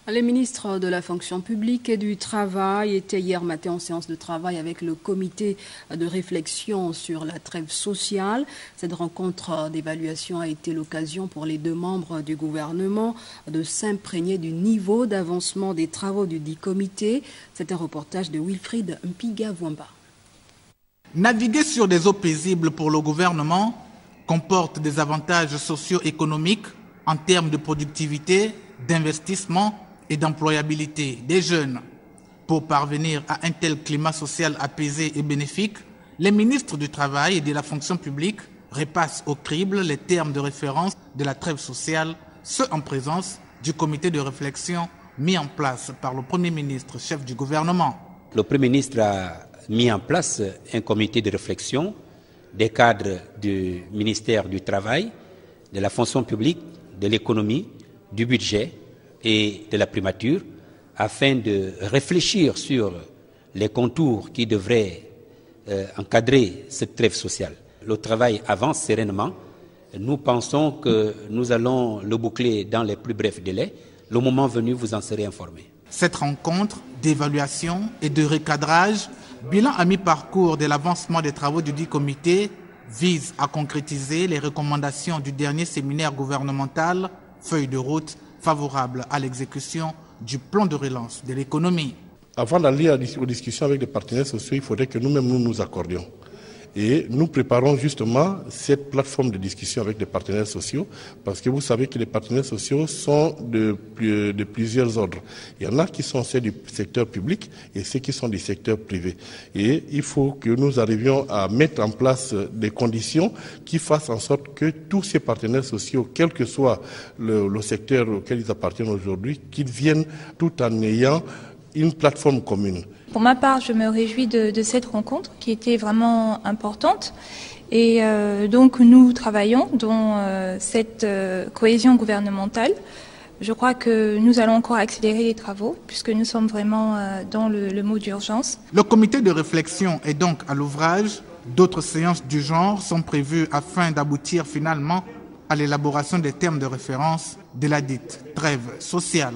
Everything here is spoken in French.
Les ministres de la fonction publique et du travail étaient hier matin en séance de travail avec le comité de réflexion sur la trêve sociale. Cette rencontre d'évaluation a été l'occasion pour les deux membres du gouvernement de s'imprégner du niveau d'avancement des travaux du dit comité. C'est un reportage de Wilfried Mpiga-Vwamba. Naviguer sur des eaux paisibles pour le gouvernement comporte des avantages socio-économiques en termes de productivité, d'investissement et d'employabilité des jeunes. Pour parvenir à un tel climat social apaisé et bénéfique, les ministres du Travail et de la fonction publique repassent au crible les termes de référence de la trêve sociale, ce en présence du comité de réflexion mis en place par le Premier ministre, chef du gouvernement. Le Premier ministre a mis en place un comité de réflexion des cadres du ministère du Travail, de la fonction publique, de l'économie, du budget et de la primature, afin de réfléchir sur les contours qui devraient encadrer cette trêve sociale. Le travail avance sereinement. Nous pensons que nous allons le boucler dans les plus brefs délais. Le moment venu, vous en serez informés. Cette rencontre d'évaluation et de recadrage, bilan à mi-parcours de l'avancement des travaux du dit comité, vise à concrétiser les recommandations du dernier séminaire gouvernemental, feuille de route favorable à l'exécution du plan de relance de l'économie. Avant d'aller aux discussions avec les partenaires sociaux, il faudrait que nous-mêmes nous accordions. Et nous préparons justement cette plateforme de discussion avec les partenaires sociaux, parce que vous savez que les partenaires sociaux sont de plusieurs ordres. Il y en a qui sont ceux du secteur public et ceux qui sont du secteur privé. Et il faut que nous arrivions à mettre en place des conditions qui fassent en sorte que tous ces partenaires sociaux, quel que soit le secteur auquel ils appartiennent aujourd'hui, qu'ils viennent tout en ayant une plateforme commune. Pour ma part, je me réjouis de cette rencontre qui était vraiment importante et donc nous travaillons dans cette cohésion gouvernementale. Je crois que nous allons encore accélérer les travaux puisque nous sommes vraiment dans le mode d'urgence. Le comité de réflexion est donc à l'ouvrage. D'autres séances du genre sont prévues afin d'aboutir finalement à l'élaboration des termes de référence de la dite trêve sociale.